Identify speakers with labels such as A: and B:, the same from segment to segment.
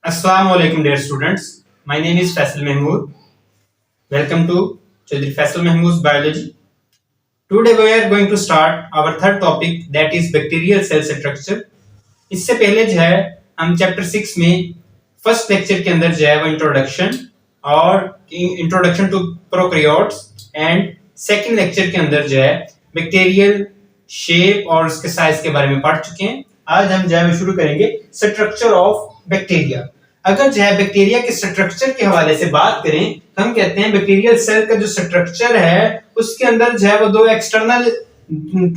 A: Assalamu alaikum dear students. My name is Faisal Mahmood. Welcome to Chaudhry Faisal Mahmood's Biology. Today we are going to start our third topic, that is bacterial cell structure. इससे पहले जो है हम chapter 6 में first lecture के अंदर जो है वो इंट्रोडक्शन और introduction to prokaryotes and second lecture के अंदर जो है बैक्टीरियल शेप और उसके साइज के बारे में पढ़ चुके हैं। आज हम जो है शुरू करेंगे स्ट्रक्चर ऑफ बैक्टीरिया। अगर जो है बैक्टीरिया के स्ट्रक्चर के हवाले से बात करें तो हम कहते हैं बैक्टीरियल सेल का जो स्ट्रक्चर है उसके अंदर जो है वो दो एक्सटर्नल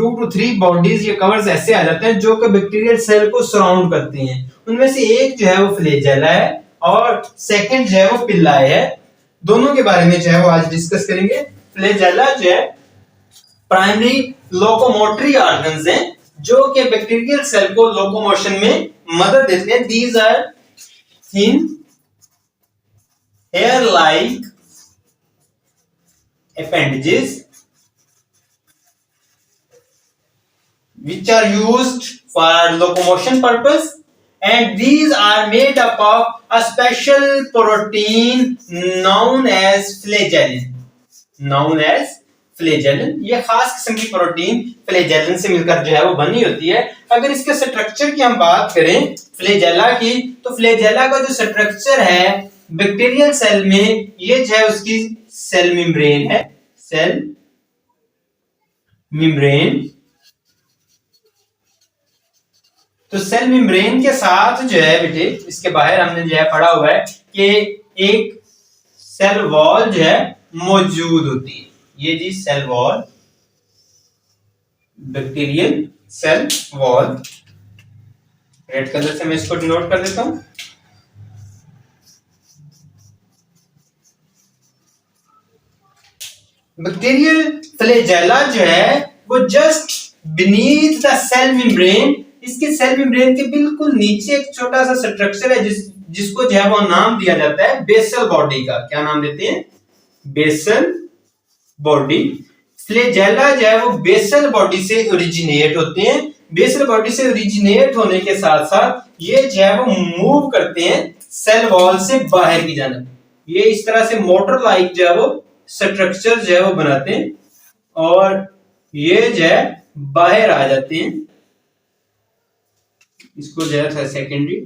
A: 2 to 3 बॉडीज या कवर्स ऐसे आ जाते हैं जो कि बैक्टीरियल सेल को सराउंड करते हैं। उनमें से एक जो है वो फ्लैजेला है और सेकंड जो है वो पिल्लाए है। दोनों के बारे में जो है वो आज डिस्कस करेंगे। फ्लैजेला जो है प्राइमरी लोकोमोटरी ऑर्गन्स हैं जो कि बैक्टीरियल सेल को लोकोमोशन में मदद देते हैं। These are thin hair like appendages which are used for locomotion purpose, and these are made up of a special protein known as flagellin. ये खास किस्म की प्रोटीन फ्लैजेलिन से मिलकर जो है वो बनी होती है। अगर इसके स्ट्रक्चर की हम बात करें फ्लैजेला की, तो फ्लैजेला का जो स्ट्रक्चर है बैक्टीरियल सेल में, ये जो है उसकी सेल मेम्ब्रेन है। सेल मेम्ब्रेन, तो सेल मेम्ब्रेन के साथ जो है बेटे इसके बाहर हमने जो है पढ़ा हुआ है कि एक सेल वॉल जो है मौजूद होती है। ये जी cell wall, bacterial cell wall, red colour से मैं इसको डिनोट कर देता हूं। बैक्टीरियल फ्लैजेला जो है वो just beneath the cell membrane, इसके सेल मेम्ब्रेन के बिल्कुल नीचे एक छोटा सा स्ट्रक्चर है जिसको जो है वो नाम दिया जाता है बेसल बॉडी का। क्या नाम देते हैं? Basal body. फ्लैजेला जो है वो बेसल बॉडी से ओरिजिनेट होते हैं। बेसल बॉडी से ओरिजिनेट होने के साथ साथ ये जो है वो मूव करते हैं सेल वॉल से बाहर की जाना। ये इस तरह से मोटर लाइक जो है वो स्ट्रक्चर जो है वो बनाते हैं और ये जो है बाहर आ जाते हैं। इसको जो है सेकेंडरी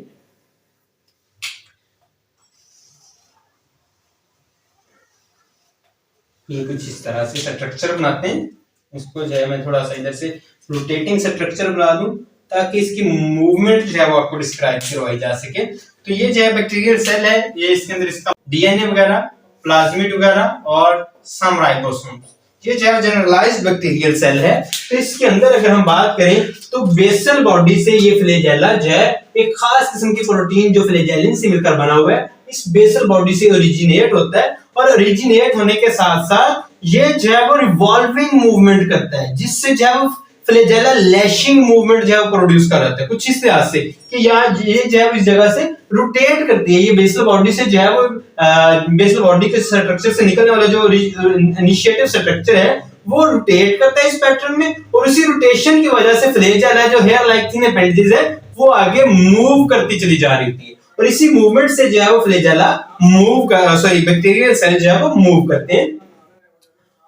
A: ये कुछ इस तरह से स्ट्रक्चर बनाते हैं। इसको जो है मैं थोड़ा सा इधर से रोटेटिंग स्ट्रक्चर बना दूं ताकि इसकी मूवमेंट जो है वो आपको डिस्क्राइब करवाई जा सके। तो ये जो है बैक्टीरियल सेल है, ये इसके अंदर इसका डीएनए वगैरह, प्लाज्मिड वगैरह और सम राइबोसोम्स, ये जो है जनरलाइज्ड बैक्टीरियल सेल है। तो इसके अंदर अगर हम बात करें तो बेसल बॉडी से ये फ्लैजेला जो है एक खास किस्म की प्रोटीन जो फ्लैजेलिन से मिलकर बना हुआ है, इस बेसल बॉडी से ओरिजिनेट होता है और ओरिजिनेट होने के साथ साथ ये जो है वो रिवॉल्विंग मूवमेंट करता है जिससे जो है वो फ्लैजेला लैशिंग मूवमेंट जो है वो प्रोड्यूस कराता है कुछ इस तरह से कि यहाँ ये जो है इस जगह से रोटेट करती है। ये बेसल बॉडी से जो है वो बेसल बॉडी के स्ट्रक्चर से निकलने वाला जो इनिशिएटिव स्ट्रक्चर है वो रोटेट करता है इस पैटर्न में, और उसी रोटेशन की वजह से फ्लैजेला जो हेयर लाइक थिन अपेंडेजेस है वो आगे मूव करती चली जा रही होती है और इसी मूवमेंट से जो है वो फ्लैजेला बैक्टीरियल सेल जो है वो मूव करते हैं।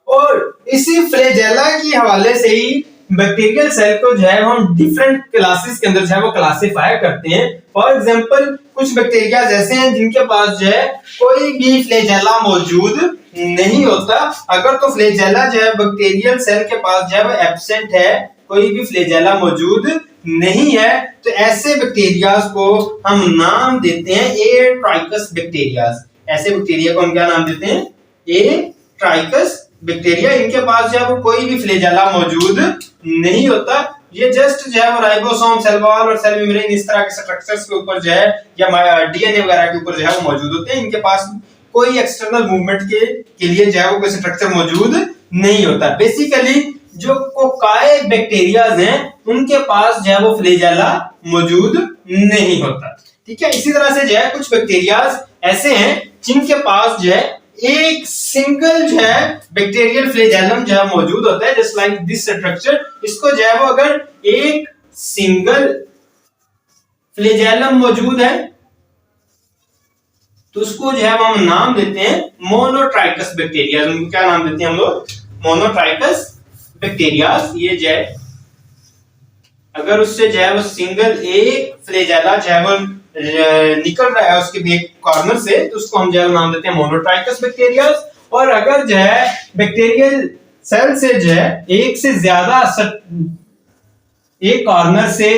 A: और इसी फ्लैजेला के हवाले से ही बैक्टीरियल सेल को जो है हम डिफरेंट क्लासेस के अंदर जो है वो क्लासिफाई करते हैं। फॉर एग्जांपल कुछ बैक्टीरिया ऐसे हैं जिनके पास जो है कोई भी फ्लैजेला मौजूद नहीं होता। अगर तो फ्लैजेला जो है बैक्टीरियल सेल के पास जो है वो एब्सेंट है, कोई भी फ्लैजेला मौजूद नहीं है, तो ऐसे बैक्टीरियाज को हम नाम देते हैं एट्राइकस बैक्टीरियाज। ऐसे बैक्टीरिया को हम क्या नाम देते हैं? Atrichous bacteria. इनके पास जो है वो कोई भी फ्लैजेला मौजूद नहीं होता। ये जस्ट जो है वो राइबोसोम, सेल वॉल और सेल मेम्ब्रेन इस तरह के स्ट्रक्चर्स के ऊपर जो है या डीएनए वगैरह के ऊपर जो है वो मौजूद होते हैं। इनके पास कोई एक्सटर्नल मूवमेंट के लिए जो है वो कोई स्ट्रक्चर मौजूद नहीं होता। बेसिकली जो कोकाई बैक्टीरियाज हैं उनके पास जो है वो फ्लैजेला मौजूद नहीं होता। ठीक है, इसी तरह से जो है कुछ बैक्टीरियाज ऐसे हैं जिनके पास जो है एक सिंगल जो है बैक्टीरियल फ्लैजेलम जो है मौजूद होता है, जस्ट लाइक दिस स्ट्रक्चर। इसको जो है वो अगर एक सिंगल फ्लैजेलम मौजूद है तो उसको जो है हम नाम देते हैं मोनोट्राइकस बैक्टीरिया। उनको क्या नाम देते हैं हम लोग? Monotrichous bacteria. ये जो है अगर उससे जो है वो सिंगल एक फ्लैजेला जो है वो निकल रहा है उसके भी एक कॉर्नर से, तो उसको हम जो है नाम देते हैं मोनोट्राइकस बैक्टीरिया। और अगर जो है बैक्टीरियल सेल से जो है एक से ज्यादा एक कॉर्नर से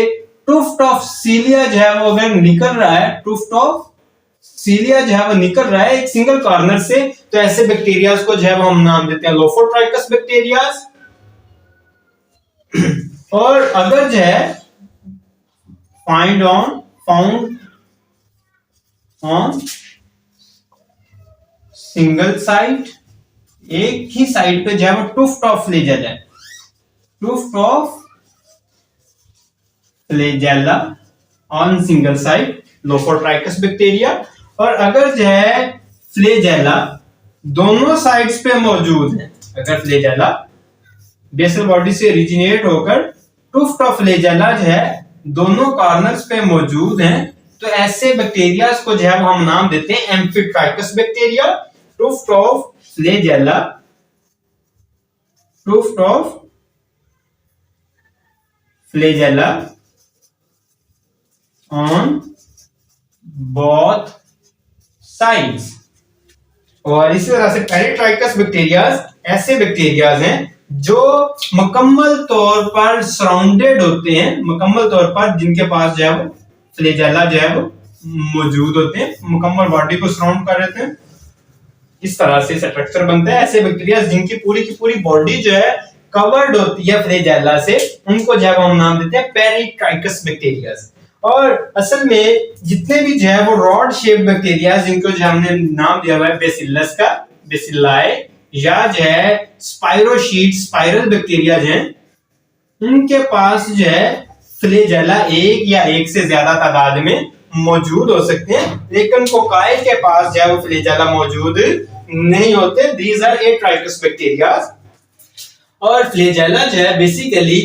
A: टुफ्ट ऑफ सीलिया जो है वो अगर निकल रहा है, टुफ्ट ऑफ सीलिया जो है वो निकल रहा है एक सिंगल कॉर्नर से, तो ऐसे बैक्टीरियाज को जो है वो हम नाम देते हैं लोफोट्राइकस बैक्टीरियाज। और अगर जो है फाउंड ऑन सिंगल साइट, एक ही साइड पे जो है वो tuft of flagella, tuft of flagella on single site, lophotrichous bacteria. और अगर जो है फ्लैजेला दोनों साइड्स पे मौजूद है, अगर फ्लैजेला बेसल बॉडी से ओरिजिनेट होकर टुफ्ट ऑफ फ्लैजेला जो है दोनों कॉर्नर्स पे मौजूद हैं, तो ऐसे बैक्टीरिया को जो है वो हम नाम देते हैं amphitrichous bacteria. Tuft of flagella, tuft of flagella on both sides. और इसी तरह से पेरिट्राइकस बैक्टीरियाज ऐसे बैक्टीरियाज हैं जो मुकम्मल तौर पर सराउंडेड होते हैं, मुकम्मल तौर पर जिनके पास जो है वो फ्लैजेला जो है वो मौजूद होते हैं, मुकम्मल बॉडी को सराउंड कर रहते हैं। इस तरह से स्ट्रक्चर बनता है। ऐसे बैक्टीरिया जिनकी पूरी की पूरी बॉडी जो है कवर्ड होती है फ्लैजेला से, उनको जो है हम नाम देते हैं पेरिट्राइकस बैक्टीरिया। और असल में जितने भी जो है वो रॉड शेप बैक्टीरिया जिनको जो हमने नाम दिया हुआ है बेसिलस का, बेसिलाई, या जो है स्पाइरोशीट, स्पाइरल बैक्टीरिया हैं, उनके पास जो है फ्लैजेला एक या एक से ज्यादा तादाद में मौजूद हो सकते हैं, लेकिन कोकाई के पास जो है वो फ्लैजेला मौजूद नहीं होते। These are atrichous bacteria. और फ्लैजेला जो है बेसिकली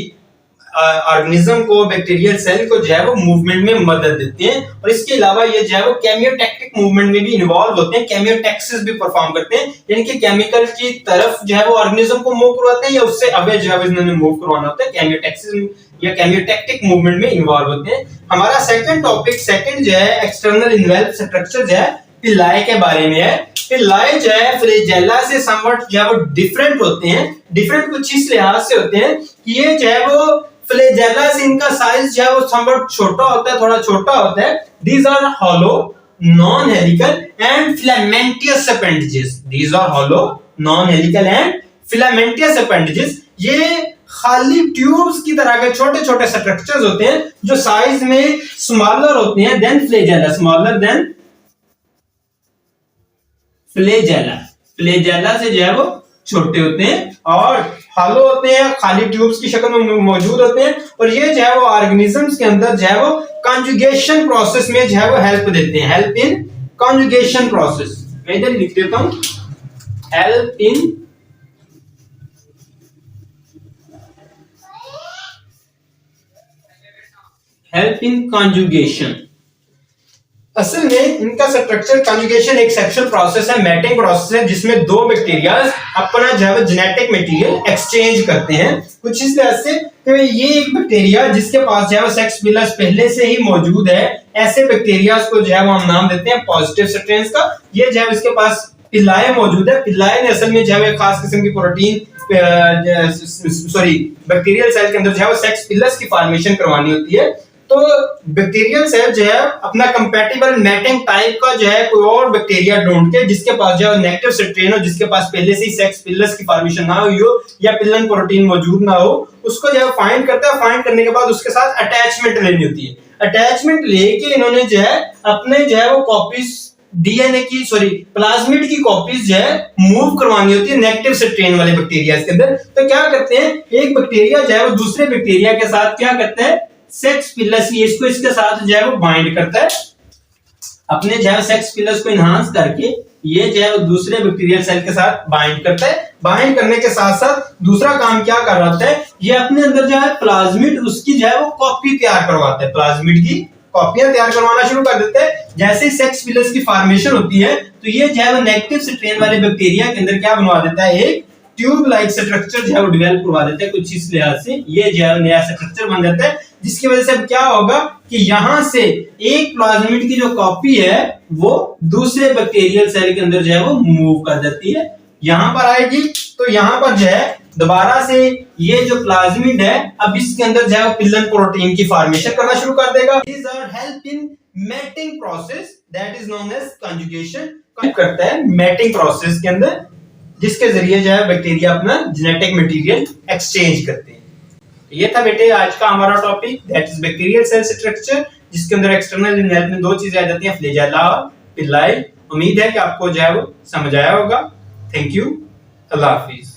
A: ऑर्गेनिज्म को, बैक्टीरियल सेल को जो है वो मूवमेंट में मदद देते हैं। और इसके अलावा ये जो है वो केमियोटैक्टिक मूवमेंट में भी इन्वॉल्व होते हैं, केमियोटैक्सिस भी परफॉर्म करते हैं, यानी कि केमिकल की तरफ जो है वो ऑर्गेनिज्म को मूव करवाते हैं या उससे अवे जो है इन्होंने मूव करवाना होता है, केमियोटैक्सिस या केमियोटैक्टिक मूवमेंट में इन्वॉल्व होते हैं। हमारा सेकंड टॉपिक, सेकंड जो है एक्सटर्नल इन्वेल्व स्ट्रक्चर जो है पिलाई के बारे में है। पिलाई जो है फ्लैजेला से समवट जो है वो डिफरेंट होते हैं। डिफरेंट कुछ इस लिहाज से होते हैं कि ये जो है वो फ्लैजेला से इनका साइज जो है वो समवट छोटा होता है, थोड़ा छोटा होता है। These are hollow, non-helical and filamentous appendages. These are hollow, non-helical and filamentous appendages. ये खाली ट्यूब्स की तरह के छोटे छोटे स्ट्रक्चर्स होते हैं जो साइज में स्मॉलर होते हैं than flagella, smaller than flagella. Flagella से जो है वो छोटे होते हैं और हॉलो होते हैं, खाली ट्यूब्स की शक्ल में मौजूद होते हैं। और ये जो है वो ऑर्गेनिजम्स के अंदर जो है वो कॉन्जुगेशन प्रोसेस में जो है वो हेल्प देते हैं, हेल्प इन कॉन्जुगेशन प्रोसेस। मैं इधर लिख देता हूं, हेल्प इन कॉन्जुगेशन। असल में इनका स्ट्रक्चर कॉन्जुगेशन एक सेक्शुअल प्रोसेस है, मैटिंग प्रोसेस है, जिसमें दो बैक्टीरिया अपना जो है जेनेटिक मटेरियल एक्सचेंज करते हैं। कुछ इस तरह से तो ये एक बैक्टीरिया जिसके पास जो है सेक्स पिलस पहले से ही मौजूद है, ऐसे बैक्टीरिया को जो है वो हम नाम देते हैं पॉजिटिव स्ट्रेन्स का। ये जो है इसके पास पिल्लाएं मौजूद है। पिल्लाएं ने असल में जो है खास किस्म की प्रोटीन बैक्टीरियल सेल के अंदर जो है वो सेक्स पिलस की फॉर्मेशन करवानी होती है। तो बैक्टीरियल सेल जो है अपना कंपैटिबल मैटिंग टाइप का जो है कोई और बैक्टीरिया ढूंढ के जिसके पास जो है नेगेटिव स्ट्रेन हो, जिसके पास पहले से ही सेक्स पिलस की फॉर्मेशन ना हुई हो या पिलन प्रोटीन मौजूद ना हो, उसको जो है फाइंड करता है। फाइंड करने के बाद उसके साथ अटैचमेंट लेनी होती है। अटैचमेंट लेके इन्होंने जो है अपने जो है वो कॉपीज डीएनए की प्लाज्मिड की कॉपीज जो है मूव करवानी होती है नेगेटिव स्ट्रेन वाले बैक्टीरिया के अंदर। तो क्या करते हैं, एक बैक्टीरिया जो है वो दूसरे बैक्टीरिया के साथ क्या करता है, सेक्स पिलस इसको इसके साथ जो है वो बाइंड करता है, अपने जो है सेक्स पिलस को इनहांस करके ये जो है वो दूसरे बैक्टीरियल सेल के साथ बाइंड करता है। बाइंड करने के साथ साथ दूसरा काम क्या कर रहा होता है, ये अपने अंदर जो है प्लाज्मिड उसकी जो है वो कॉपी तैयार करवाता है, प्लाज्मिड की कॉपियां तैयार करवाना शुरू कर देते हैं। जैसे सेक्स पिलर्स की फॉर्मेशन होती है तो ये जो है वो नेगेटिव स्ट्रेन वाले बैक्टीरिया के अंदर क्या बनवा देता है, एक ट्यूब लाइक स्ट्रक्चर जो है वो डेवलप करवा देता है। कुछ इस लिहाज से ये जो है नया स्ट्रक्चर बन जाता है, जिसकी वजह से अब क्या होगा कि यहां से एक प्लाज्मिड की जो कॉपी है वो दूसरे बैक्टीरियल सेल के अंदर जो है वो मूव कर जाती है, यहां पर आएगी। तो यहां पर जो है दोबारा से ये जो प्लाज्मिड है अब इसके अंदर जो है वो पिल्लन प्रोटीन की फॉर्मेशन करना शुरू कर देगा। These are help in mating process that is known as conjugation। करता है मैटिंग प्रोसेस के अंदर, जिसके जरिए जो है बैक्टीरिया अपना जेनेटिक मटेरियल एक्सचेंज करते हैं। ये था बेटे आज का हमारा topic, that is bacterial cell structure, जिसके अंदर एक्सटर्नल इनहेल्प में दो चीजें आ जाती हैं, फ्लैजेला और पिल्लाई। उम्मीद है कि आपको जो है वो समझ आया होगा। Thank you, Allah Hafiz.